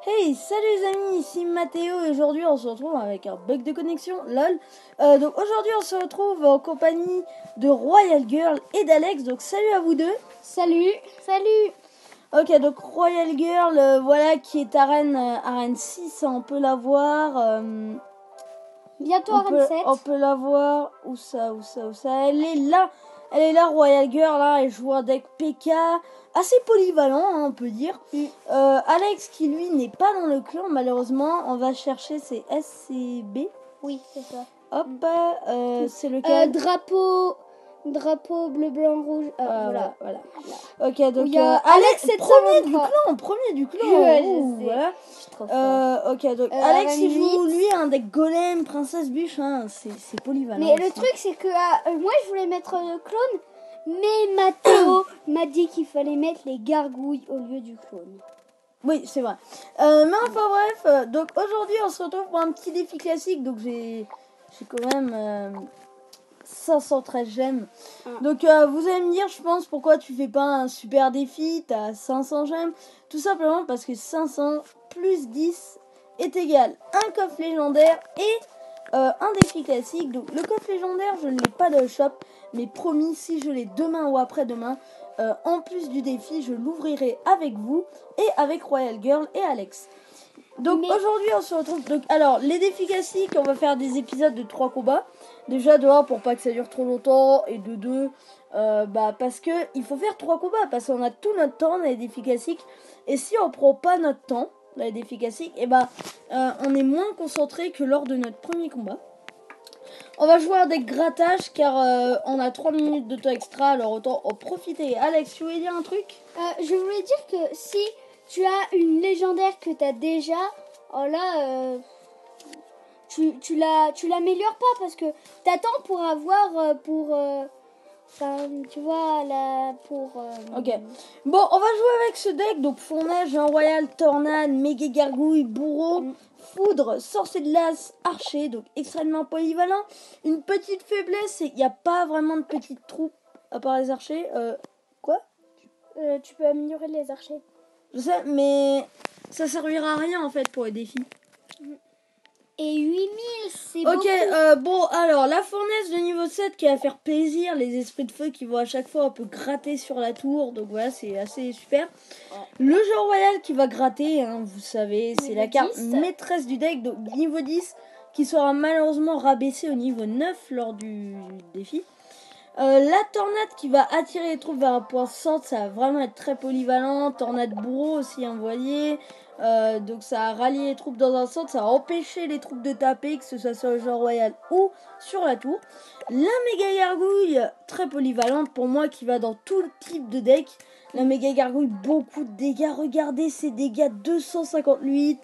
Hey, salut les amis, ici Mathéo et aujourd'hui on se retrouve avec un bug de connexion, lol. Donc aujourd'hui on se retrouve en compagnie de Royal Girl et d'Alex, donc salut à vous deux. Salut. Ok, donc Royal Girl, voilà, qui est arène 6, on peut la voir. Bientôt arène 7. On peut la voir, où ça, elle est là, Royal Girl, là, elle joue un deck PK, assez polyvalent, hein, on peut dire. Alex, qui lui n'est pas dans le clan, malheureusement, on va chercher ses SCB. Oui, c'est ça. Hop, c'est lequel Drapeau bleu, blanc, rouge. Voilà. Ok, donc il y a Alex, Alex premier 723. premier du clan. Ouais, Ouh, je sais. voilà. Je suis trop fort. Ok, donc Alex, il joue, Arène lui, un deck golem, princesse bûche, hein, c'est polyvalent. Mais le aussi. truc, c'est que moi, je voulais mettre le clone, mais Mathéo m'a dit qu'il fallait mettre les gargouilles au lieu du clone. Oui, c'est vrai. Mais enfin bref, donc aujourd'hui on se retrouve pour un petit défi classique. Donc j'ai quand même 513 gemmes. Donc vous allez me dire, je pense, pourquoi tu fais pas un super défi, t'as 500 gemmes. Tout simplement parce que 500 plus 10 est égal à un coffre légendaire et un défi classique. Donc le coffre légendaire, je ne l'ai pas dans le shop, mais promis, si je l'ai demain ou après-demain, en plus du défi, je l'ouvrirai avec vous et avec Royal Girl et Alex. Donc aujourd'hui on se retrouve. Donc alors les défis classiques, on va faire des épisodes de 3 combats. Déjà de 1 pour pas que ça dure trop longtemps et de 2 parce que il faut faire 3 combats parce qu'on a tout notre temps dans les défis classiques et si on prend pas notre temps dans les défis classiques, et on est moins concentré que lors de notre premier combat. On va jouer avec grattage car on a 3 minutes de temps extra, alors autant en profiter. Alex, tu voulais dire un truc? Je voulais dire que si tu as une légendaire que tu as déjà, oh là, tu l'améliores pas parce que t'attends pour avoir tu vois là pour. Ok. Bon, on va jouer avec ce deck. Donc Fourneige, Jean Royal, Tornade, Méga Gargouille, Bourreau, Foudre, Sorcier de Glace, Archer. Donc extrêmement polyvalent. Une petite faiblesse, c'est qu'il n'y a pas vraiment de petites troupes à part les archers. Quoi? Tu peux améliorer les archers. Je sais, mais ça servira à rien en fait pour les défis. Et 8000, c'est beaucoup. Ok, bon, alors, la fournaise de niveau 7 qui va faire plaisir, les esprits de feu qui vont à chaque fois un peu gratter sur la tour, donc voilà, c'est assez super. Ouais. Le jeu royal qui va gratter, hein, vous savez, c'est la carte maîtresse du deck, donc niveau 10, qui sera malheureusement rabaissé au niveau 9 lors du défi. La tornade qui va attirer les troupes vers un point centre, ça va vraiment être très polyvalent. Tornade bourreau aussi envoyé. Donc ça a rallié les troupes dans un centre, ça a empêché les troupes de taper, que ce soit sur le jeu royal ou sur la tour. La méga gargouille, très polyvalente pour moi, qui va dans tout type de deck. La méga gargouille, beaucoup de dégâts. Regardez ces dégâts, 258,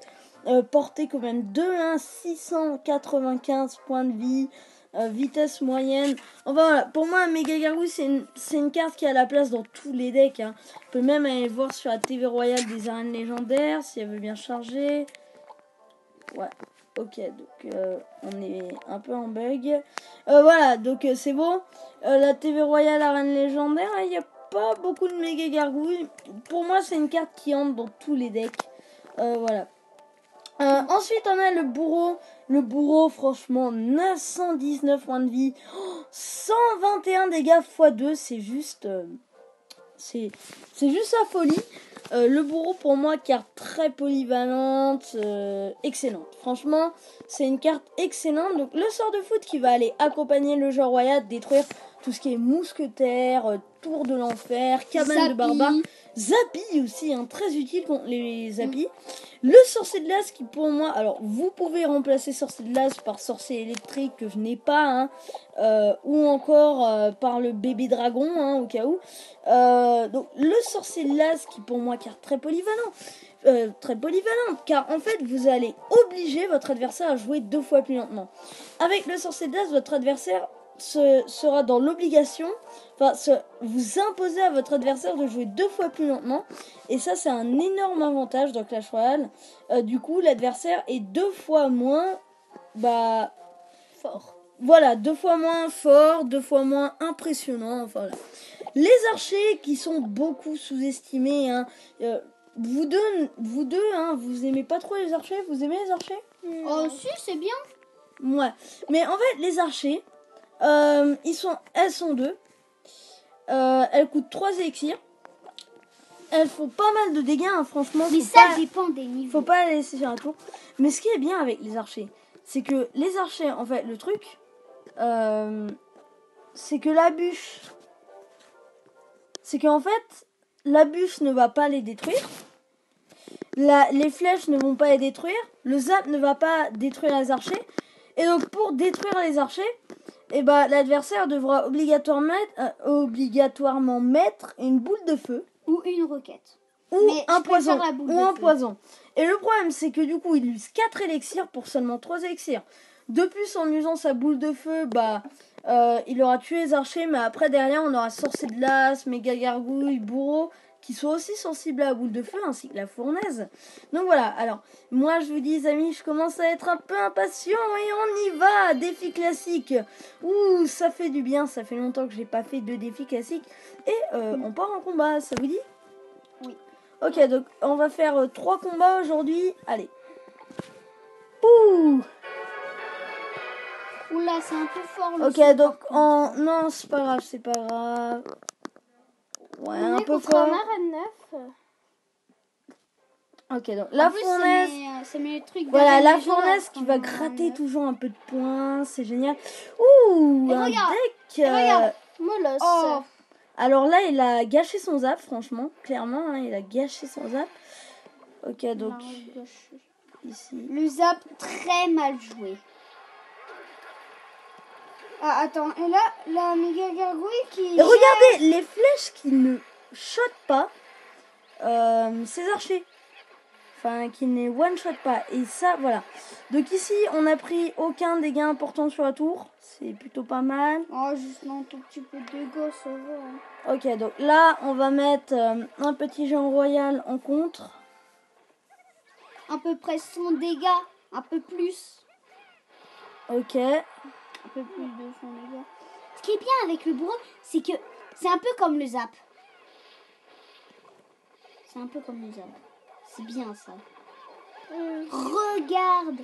portée quand même 2-1, 695 points de vie. Vitesse moyenne. Enfin voilà, pour moi, un méga gargouille, c'est une carte qui a la place dans tous les decks. Hein. On peut même aller voir sur la TV Royale des arènes légendaires si elle veut bien charger. Ouais, ok, donc on est un peu en bug. Voilà, donc c'est bon. La TV Royale arène légendaire, il n'y a pas beaucoup de méga gargouilles. Pour moi, c'est une carte qui entre dans tous les decks. Voilà. Ensuite, on a le bourreau. Le bourreau, franchement, 919 points de vie, 121 dégâts x2, c'est juste la folie. Le bourreau, pour moi, carte très polyvalente, excellente. Franchement, c'est une carte excellente. Donc, le sort de foot qui va aller accompagner le jeu royal, détruire tout ce qui est mousquetaire, tour de l'enfer, cabane de barbares. Zappy aussi, hein, très utile contre les Zappy. Le sorcier de glace qui pour moi, alors vous pouvez remplacer sorcier de glace par sorcier électrique que je n'ai pas, hein, ou encore par le bébé dragon, hein, au cas où. Donc le sorcier de glace qui pour moi carte très polyvalente, car en fait vous allez obliger votre adversaire à jouer 2 fois plus lentement. Avec le sorcier de glace, votre adversaire sera dans l'obligation, vous imposez à votre adversaire de jouer 2 fois plus lentement, et ça c'est un énorme avantage dans Clash Royale. Du coup l'adversaire est 2 fois moins fort. Voilà, 2 fois moins fort, 2 fois moins impressionnant. Enfin, voilà. Les archers qui sont beaucoup sous-estimés, hein, vous deux, hein, vous aimez pas trop les archers? Vous aimez les archers? Oh si, c'est bien. Ouais. Mais en fait, les archers, elles sont deux. Elles coûtent 3 élixirs. Elles font pas mal de dégâts, hein, franchement. Mais ça dépend des niveaux. Faut pas les laisser faire un tour. Mais ce qui est bien avec les archers, c'est que les archers, en fait, le truc, c'est que la bûche, c'est qu'en fait, la bûche ne va pas les détruire. Les flèches ne vont pas les détruire. Le zap ne va pas détruire les archers. Et donc, pour détruire les archers, eh ben, l'adversaire devra obligatoirement mettre une boule de feu. Ou une roquette. Ou un poison. Et le problème, c'est que du coup, il use 4 élixirs pour seulement 3 élixirs. De plus, en usant sa boule de feu, il aura tué les archers, mais après, derrière, on aura sorcier de glace, méga gargouille, bourreau, qui sont aussi sensibles à la boule de feu, ainsi que la fournaise. Donc voilà, alors, moi, je vous dis, les amis, je commence à être un peu impatient, et on y va. Défi classique. Ouh, ça fait du bien, ça fait longtemps que j'ai pas fait de défi classique. Et on part en combat, ça vous dit? Oui. Ok, donc on va faire 3 combats aujourd'hui. Allez. Ouh. Oula, c'est un peu fort le Ok, son, donc par contre. non, c'est pas grave, c'est pas grave. Ouais, On un est peu contre fort. un arène 9. Ok, donc la En plus, fournaise. ça met les trucs Voilà, derrière la les gens, fournaise qui comme va un gratter neuf. toujours un peu de points, c'est génial. Ouh, Et un regarde, deck. regarde. Molosse. Oh, Alors là, il a gâché son zap, franchement, clairement, hein, il a gâché son zap. Ok, donc ici. le zap très mal joué. Ah, attends, et là, la méga gargouille qui... Et regardez, les flèches qui ne shotent pas ces archers. Enfin, qui ne one-shot pas. Et ça, voilà. Donc ici, on n'a pris aucun dégât important sur la tour. C'est plutôt pas mal. Oh, juste un tout petit peu de dégâts, ça va. Hein. Ok, donc là, on va mettre un petit géant royal en contre. À peu près 100 dégâts, un peu plus. Ok. Un peu plus de 100 dégâts. Ce qui est bien avec le bourreau, c'est que c'est un peu comme le zap. C'est un peu comme le zap. C'est bien ça. Regarde.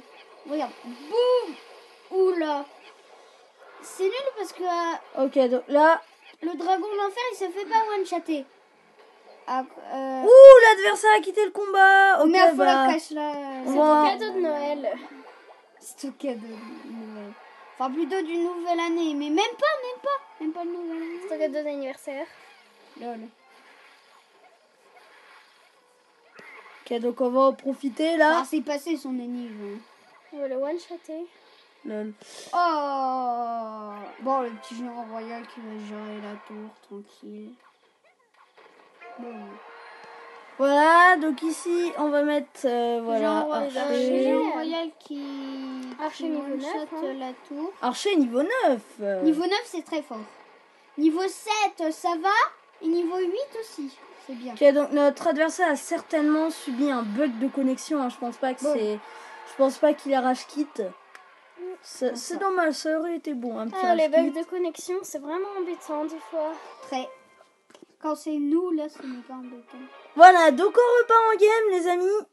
Regarde. Boum. Oula. C'est nul parce que Ok, donc là... le dragon de l'enfer, il se fait pas one-chatter. Ouh, l'adversaire a quitté le combat. Ok, mais il faut la cache là. on C'est va- ton cadeau de Noël. C'est au cadeau de Noël. Enfin, plutôt d'une nouvelle année. Mais même pas de nouvelle année. C'est ton cadeau d'anniversaire. Lol. Ok, donc on va en profiter là. Ah, c'est passé son énigme. On va le one-shotter. Lol. Oh. Bon, le petit géant royal qui va gérer la tour, tranquille. Bon. Voilà, donc ici, on va mettre... voilà, Géant royal, Le archer. géant royal qui Archer qui niveau 9, one-shot hein. la tour. Archer niveau 9. Niveau 9, c'est très fort. Niveau 7, ça va. Et niveau 8 aussi. C'est bien. Ok, donc notre adversaire a certainement subi un bug de connexion. Hein. Je pense pas que Bon. je pense pas qu'il a rage quit. C'est dommage, ça aurait été bon un petit Ah, les rage bugs quit. de connexion, c'est vraiment embêtant des fois. Très. Quand c'est nous, là, ce n'est pas embêtant. Voilà, donc on repart en game, les amis.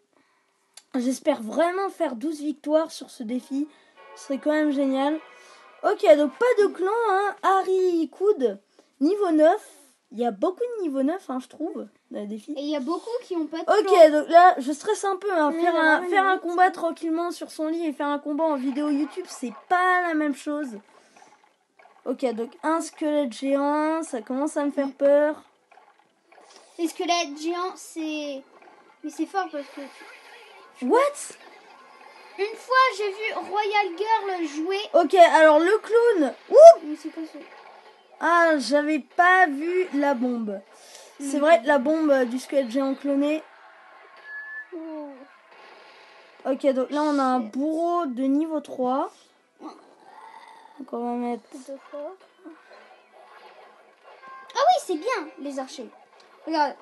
J'espère vraiment faire 12 victoires sur ce défi. Ce serait quand même génial. Ok, donc pas de clan, hein. Harry Coude, niveau 9. Il y a beaucoup de niveau 9, hein, je trouve, dans les défis. Et il y a beaucoup qui ont pas de Ok, plan. donc là, je stresse un peu. Hein. Oui, Faire, il y en a faire un vraiment combat tranquillement sur son lit et faire un combat en vidéo YouTube, c'est pas la même chose. Ok, donc un squelette géant, ça commence à me faire peur. Les squelettes géants, c'est... Mais c'est fort parce que... What? Une fois, j'ai vu Royal Girl jouer... Ok, alors le clown. Ouh! Mais c'est quoi ça? Ah, j'avais pas vu la bombe. C'est vrai, la bombe du squelette géant cloné. Ok, donc là, on a un bourreau de niveau 3. Donc on va mettre... Deux fois. Ah oui, c'est bien, les archers. Regarde.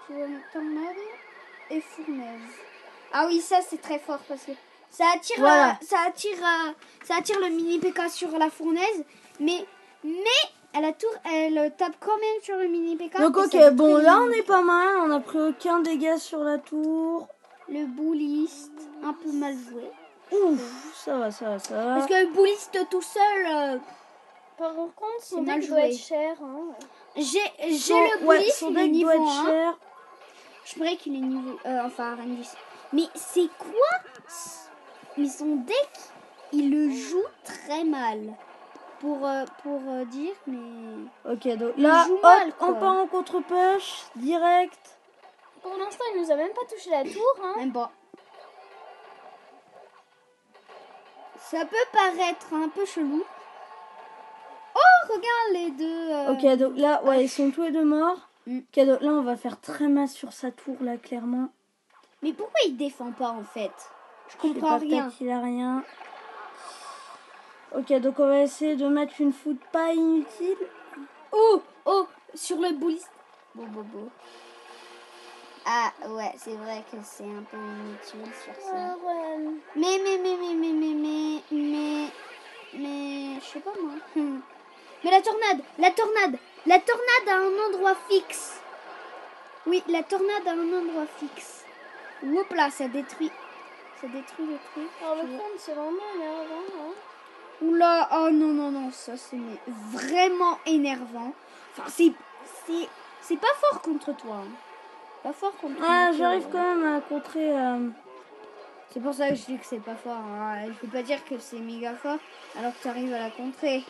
Tu vois tornade et fournaise. Ah oui, ça, c'est très fort parce que ça attire, Voilà. ça attire le mini PK sur la fournaise. Mais la tour, elle tape quand même sur le mini P.K. Donc et ok, ça bon détruit là le on mini est pas mal, on a pris aucun dégât sur la tour. Le bouliste, un peu mal joué. Ouf, ça va, ça va, ça va. Parce que le bouliste tout seul, Par contre, son mal deck doit joué. être cher. Hein. j'ai Son- le ouais, bouliste, son il est deck niveau doit être 1. cher. Je dirais qu'il est niveau... enfin, rang 10. Mais c'est quoi? Mais son deck, il le joue très mal. Pour dire, mais... Ok, donc Il là, joue hop, mal, quoi. on part en contre-push, direct. Pour l'instant, il nous a même pas touché la tour. Hein. Même pas. Ça peut paraître un peu chelou. Oh, regarde les deux. Ok, donc là, ouais, ils sont tous les deux morts. Mm. Ok, donc là, on va faire très mal sur sa tour, là, clairement. Mais pourquoi il défend pas, en fait? Je Je sais comprends pas, rien. peut-être qu'il a rien. Ok, donc on va essayer de mettre une foot pas inutile. Oh, sur le bouliste. Bon. Ah, ouais, c'est vrai que c'est un peu inutile sur ça. Ouais. Mais, je sais pas moi. Mais la tornade a un endroit fixe. Oui, la tornade a un endroit fixe. Hop là, ça détruit le truc. Alors, le compte, c'est vraiment énervant. Hein. Oula, oh non, ça c'est vraiment énervant. Enfin, c'est pas fort contre toi. Hein. Pas fort contre Ah, toi. j'arrive quand même à contrer. C'est pour ça que je dis que c'est pas fort. Hein. Je peux pas dire que c'est méga fort alors que tu arrives à la contrer.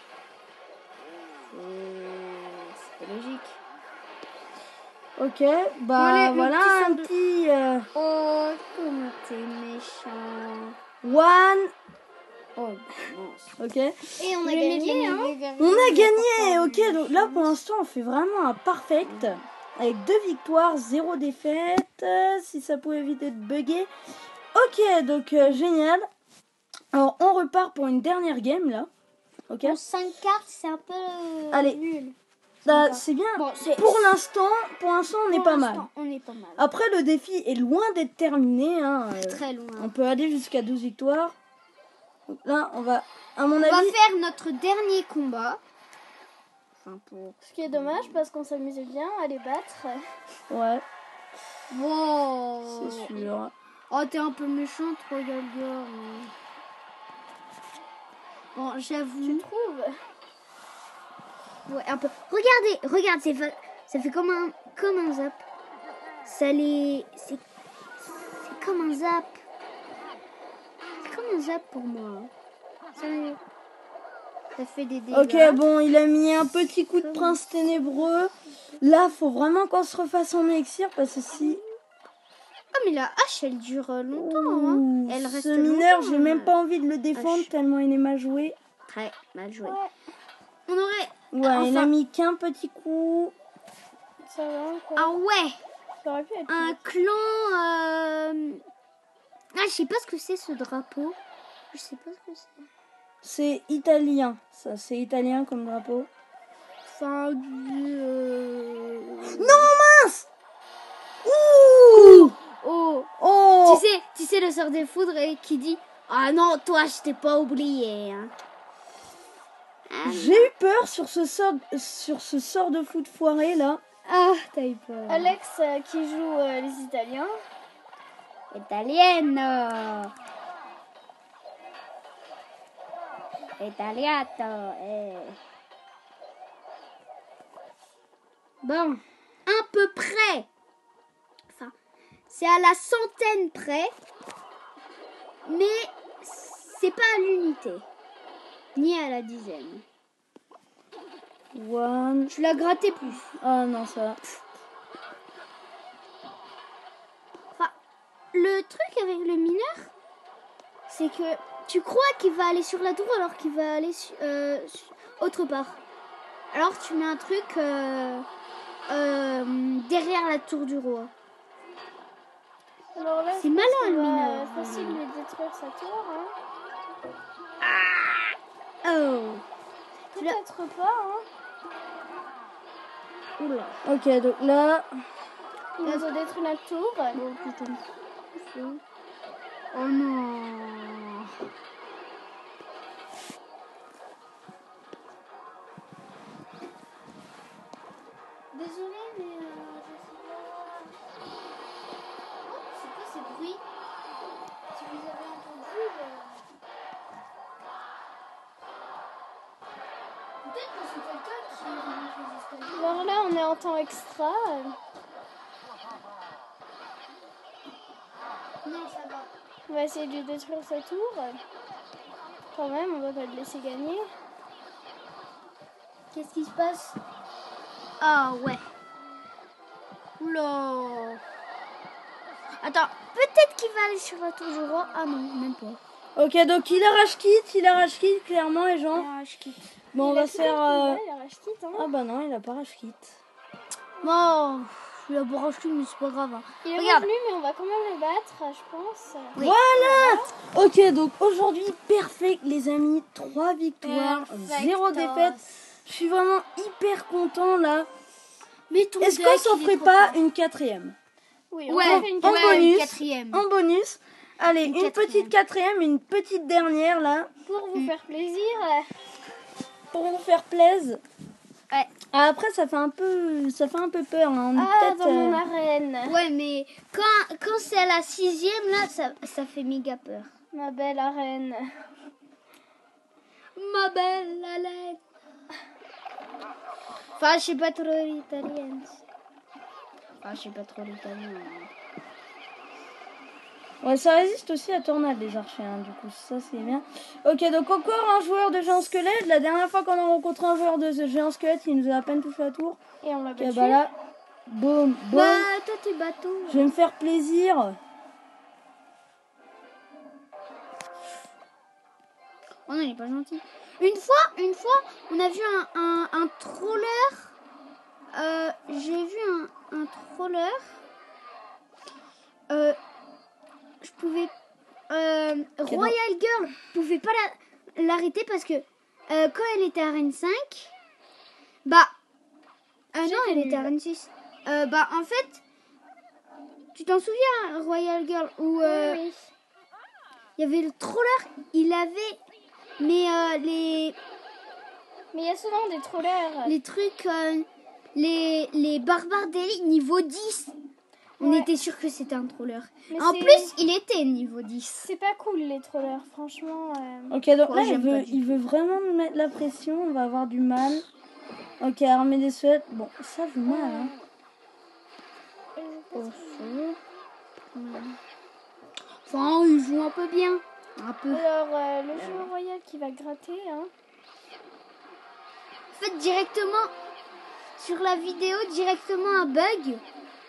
C'est pas logique. Ok, bah Allez, le voilà petit un sort de- petit Oh, comment t'es méchant. one. Oh, mince. Ok. Et on a gagné. Hein. On a gagné. Ok, donc là pour l'instant on fait vraiment un perfect avec 2 victoires, 0 défaite. Si ça pouvait éviter de bugger. Ok, donc génial. Alors on repart pour une dernière game là. Ok. En 5 cartes, c'est un peu Allez. nul. Là, c'est bien. Bon, Pour l'instant, on est pas mal. On est pas mal. Après le défi est loin d'être terminé. Hein. Très loin. On peut aller jusqu'à 12 victoires. Donc là, on va, à mon On va avis, faire notre dernier combat. Enfin, pour... Ce qui est dommage parce qu'on s'amusait bien à les battre. ouais, Wow. c'est sûr. Oh, t'es un peu méchante, regarde. Bon, j'avoue. Tu trouves? Ouais, un peu. Regarde, ça fait comme un zap. C'est comme un zap. C'est comme un zap pour moi. Ça fait des dégâts. Ok, bon, il a mis un petit coup de prince ténébreux. Là, faut vraiment qu'on se refasse en élixir parce que si. Ah, mais la hache, elle dure longtemps. Hein. Ouh, Elle reste ce mineur, longtemps, j'ai même pas envie de le défendre hache. tellement il est mal joué. Très mal joué. Ouais. On aurait... Ouais, il a mis qu'un petit coup. Ça va quoi. Ah ouais, Ça aurait pu être un mieux. clan... Ah, je sais pas ce que c'est ce drapeau. Je sais pas ce que c'est. C'est italien. Ça, c'est italien comme drapeau. Enfin, Non, mince. Ouh. Oh, Oh. tu sais le sort des foudres qui dit ah non, toi je t'ai pas oublié. Hein. J'ai eu peur sur ce sort de foot foiré là. Ah, t'as eu peur. Alex qui joue les Italiens. Italiano. Italiato. Bon, à peu près. Enfin, c'est à la centaine près. Mais c'est pas à l'unité. Ni à la dizaine. One. Tu l'as gratté plus. Ah non, ça. Enfin, le truc avec le mineur, c'est que tu crois qu'il va aller sur la tour alors qu'il va aller autre part. Alors tu mets un truc derrière la tour du roi. Alors là, C'est je pense malin, que le va mineur. facile de lui détruire sa tour. Hein. Oh. Peut-être pas. Hein. Oula. Ok, donc là. Il nous a détruit la tour. Oh putain. Oh non. un temps extra. Non, ça va. On va essayer de lui détruire sa tour. Quand même, on va pas le laisser gagner. Qu'est-ce qui se passe? Ah ouais. Oula. Attends, peut-être qu'il va aller sur la tour du roi. Ah non, même pas. Ok, donc il arrache quitte clairement les gens. Ah, je quitte. Bon, on va se faire... Il arrache quitte, hein. Ah bah non, il a pas arrache quitte. Bon, il a pas racheté, mais c'est pas grave. Hein. Il est Regarde. revenu, mais on va quand même le battre, je pense. Oui. Voilà. Ok, donc aujourd'hui, perfect les amis. 3 victoires, Perfectos. 0 défaite. Je suis vraiment hyper content là. Mais ton Est-ce deck, qu'on s'en il est ferait trop pas fort. une 4e? Oui, on Ouais, a fait une en ouais, bonus. une quatrième. En bonus. Allez, une petite 4e, une petite dernière là. Pour vous faire plaisir. Pour vous faire plaisir. Ouais. Ah, après ça fait un peu peur. Hein. On est Ah, peut-être, dans mon arène. Ouais, mais quand c'est à la 6e, là, ça fait méga peur. Ma belle arène. Ma belle Hélène. Enfin, je sais pas trop l'italien. Enfin, je sais pas trop l'italien. Ouais, ça résiste aussi à tornade les archers, hein, du coup, ça c'est bien. Ok, donc encore un joueur de géant squelette. La dernière fois qu'on a rencontré un joueur de géant squelette, il nous a à peine touché la tour. Et on l'a Ok, battu. bah là, boum, boum. Bah, toi, t'es bateau. Je vais me faire plaisir. Oh non, il est pas gentil. Une fois, on a vu un troller. J'ai vu un troller. Je pouvais. Royal Girl, je pouvais pas l'arrêter parce que quand elle était à Arène 5, bah. non, elle était à Arène 6. Bah, en fait, tu t'en souviens, Royal Girl, où Oui. il y avait le troller, il avait. Mais Mais il y a souvent des trollers. les trucs, les barbares d'élite niveau 10. On Ouais. était sûr que c'était un troller. Mais En c'est- plus, il était niveau 10. C'est pas cool les trollers, franchement. Ok, donc Ouais, là, j'aime pas du il veut vraiment nous mettre la pression. On va avoir du mal. Ok, armée des Suèdes. Bon, ça joue mal, hein. Oh, Enfin, il joue un peu bien. Un peu. Alors, le joueur royal qui va gratter, hein. En fait, directement, sur la vidéo, directement un bug.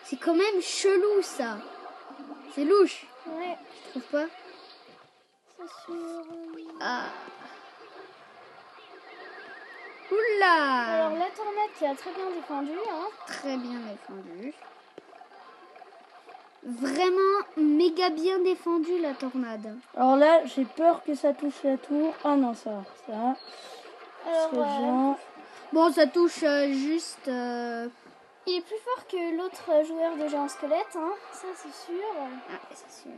C'est quand même chelou, ça. C'est louche, Ouais, tu trouves pas? c'est sûr. Ah. Oula! Alors, la tornade qui a très bien défendu, hein. Très bien défendu. Vraiment méga bien défendu, la tornade. Alors là, j'ai peur que ça touche la tour. Ah non, ça va. Ça va. Alors, Parce que géant. Bon, ça touche juste... il est plus fort que l'autre joueur de géant squelette, hein. Ça, c'est sûr. Ah, c'est sûr.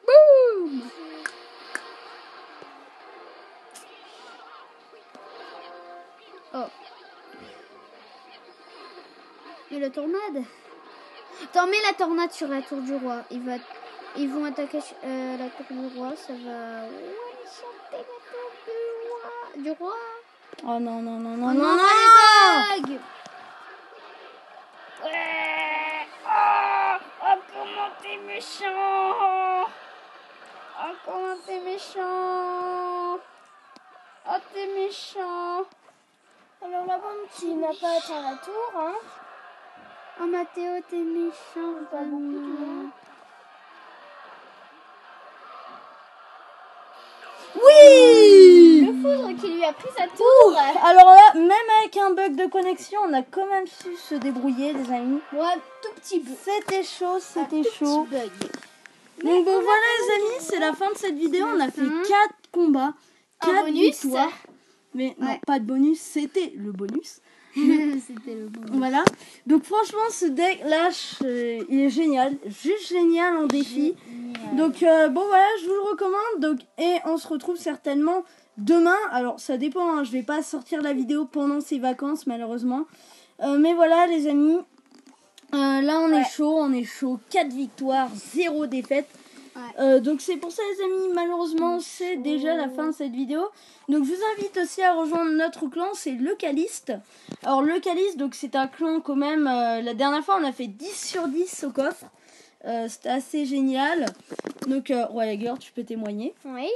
Boum! Oh. Et la tornade? Attends, mets la tornade sur la tour du roi. Ils vont attaquer la tour du roi. Ça va... Ouais, chanter la tour du roi. Oh non, non, non, non, Oh non, non, non. pas les bugs. Oh, comment t'es méchant! Oh, comment t'es méchant! Oh, t'es méchant! Alors, la bombe qui n'a pas atteint la tour, hein. Oh, Mathéo, t'es méchant. Pas beaucoup de monde. Oui! Le foudre qui lui a pris sa tour! Alors là, même avec un bug de connexion, on a quand même su se débrouiller, les amis. Ouais, tout petit bug. C'était chaud, c'était Tout chaud. petit bug. Donc bon, voilà les amis, c'est la fin de cette vidéo. On a fait 4 combats, 4 bonus. victoires. Mais non, Ouais. pas de bonus, c'était le bonus. C'était le bon. Voilà. Donc franchement, ce deck là, il est génial, juste génial en défi. Donc bon voilà, je vous le recommande. Donc et on se retrouve certainement demain. Alors ça dépend, hein, je vais pas sortir la vidéo pendant ces vacances malheureusement. Mais voilà les amis, là on est chaud, 4 victoires, 0 défaite. Ouais. Donc c'est pour ça les amis, malheureusement c'est déjà la fin de cette vidéo. Donc je vous invite aussi à rejoindre notre clan, c'est le Caliste. Alors le Caliste, donc c'est un clan quand même, la dernière fois on a fait 10 sur 10 au coffre. C'était assez génial. Donc Royal Girl, tu peux témoigner. Oui.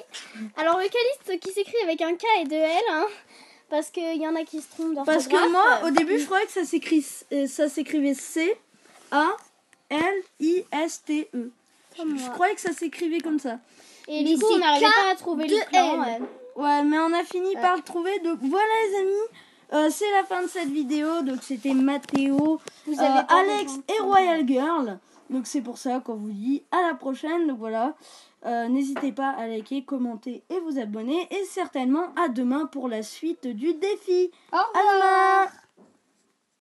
Alors le Caliste qui s'écrit avec un K et deux L, hein, parce qu'il y en a qui se trompent d'orthographe. Parce que moi au début je croyais que ça s'écrivait C-A-L-I-S-T-E. Je croyais que ça s'écrivait comme ça. Et Mais du coup on c'est n'arrivait pas à trouver le clan. K2L. Ouais, mais on a fini par le trouver. Donc voilà les amis, c'est la fin de cette vidéo. Donc c'était Mathéo, Vous avez pas Alex rejoint. et Royal Girl. Donc c'est pour ça qu'on vous dit à la prochaine. Donc voilà, n'hésitez pas à liker, commenter et vous abonner. Et certainement à demain pour la suite du défi. Au À revoir. demain.